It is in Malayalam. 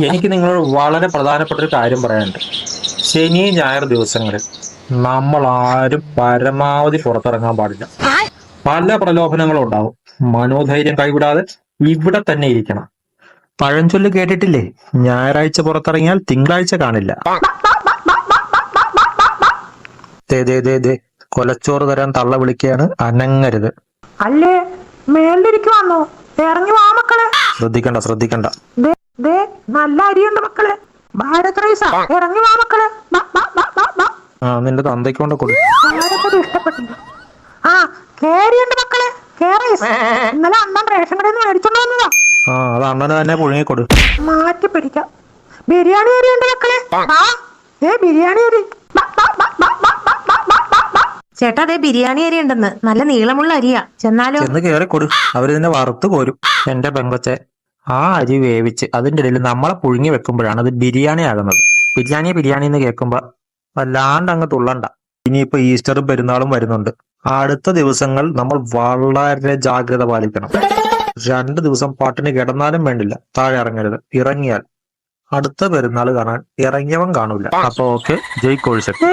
എനിക്ക് നിങ്ങളോട് വളരെ പ്രധാനപ്പെട്ട ഒരു കാര്യം പറയാനുണ്ട്. ശനി ഞായർ ദിവസങ്ങളിൽ നമ്മൾ ആരും പരമാവധി പുറത്തിറങ്ങാൻ പാടില്ല. പല പ്രലോഭനങ്ങളും ഉണ്ടാവും. മനോധൈര്യം കൈവിടാതെ ഇവിടെ തന്നെ ഇരിക്കണം. പഴഞ്ചൊല്ല് കേട്ടിട്ടില്ലേ? ഞായറാഴ്ച പുറത്തിറങ്ങിയാൽ തിങ്കളാഴ്ച കാണില്ല. ദേ ദേ ദേ ദേ കൊലച്ചോറ് തരാൻ തള്ള വിളിക്കുകയാണ്, അനങ്ങരുത്. അല്ലേ മേലിരിക്കുവാന്നോ? ഇറങ്ങി വാ മക്കളെ. ശ്രദ്ധിക്കണ്ട ശ്രദ്ധിക്കണ്ട. ദേ നല്ല അരിയുണ്ട് മക്കളെ. ഭാരത് റൈസാ. ഇറങ്ങി വാ മക്കളെ. നിന്റെ തന്തയ്ക്ക് കൊണ്ട് കൊടു. ആരൊക്കെ ഇഷ്ടപ്പെട്ടില്ല. ആ കേരിയുണ്ട് മക്കളെ. കേറൈസ് ഇന്നലെ അണ്ണൻ റേഷൻ കടയിൽ നിന്ന് മേടിച്ചോണ്ട് വന്നതാ. അത് അണ്ണന് തന്നെ പുഴുങ്ങിക്കൊടു. മാറ്റി പിടിക്കാം. ബിരിയാണി അരിയുണ്ട് മക്കളെ. ബിരിയാണി അരി. ചേട്ടാ അതെ ബിരിയാണി അരി ഉണ്ടെന്ന്. നല്ല നീളമുള്ള അരിയാ. ചെന്ന് കേറിക്കൊടു. അവര് തന്നെ വറുത്ത് കോരും. എന്റെ പെങ്കൊച്ചെ, ആ അരി വേവിച്ച് അതിന്റെ ഇടയിൽ നമ്മളെ പുഴുങ്ങി വെക്കുമ്പോഴാണ് അത് ബിരിയാണി ആകുന്നത്. ബിരിയാണി എന്ന് കേൾക്കുമ്പോ വല്ലാണ്ട് അങ്ങ് തുള്ളണ്ട. ഇനിയിപ്പോ ഈസ്റ്ററും പെരുന്നാളും വരുന്നുണ്ട്. അടുത്ത ദിവസങ്ങൾ നമ്മൾ വളരെ ജാഗ്രത പാലിക്കണം. 2 ദിവസം പട്ടിണി കിടന്നാലും വേണ്ടില്ല, താഴെ ഇറങ്ങരുത്. ഇറങ്ങിയാൽ അടുത്ത പെരുന്നാൾ കാണാൻ ഇറങ്ങിയവൻ കാണൂല. അപ്പൊ ഓക്കെ, ജയ് കോഴിശക്തി.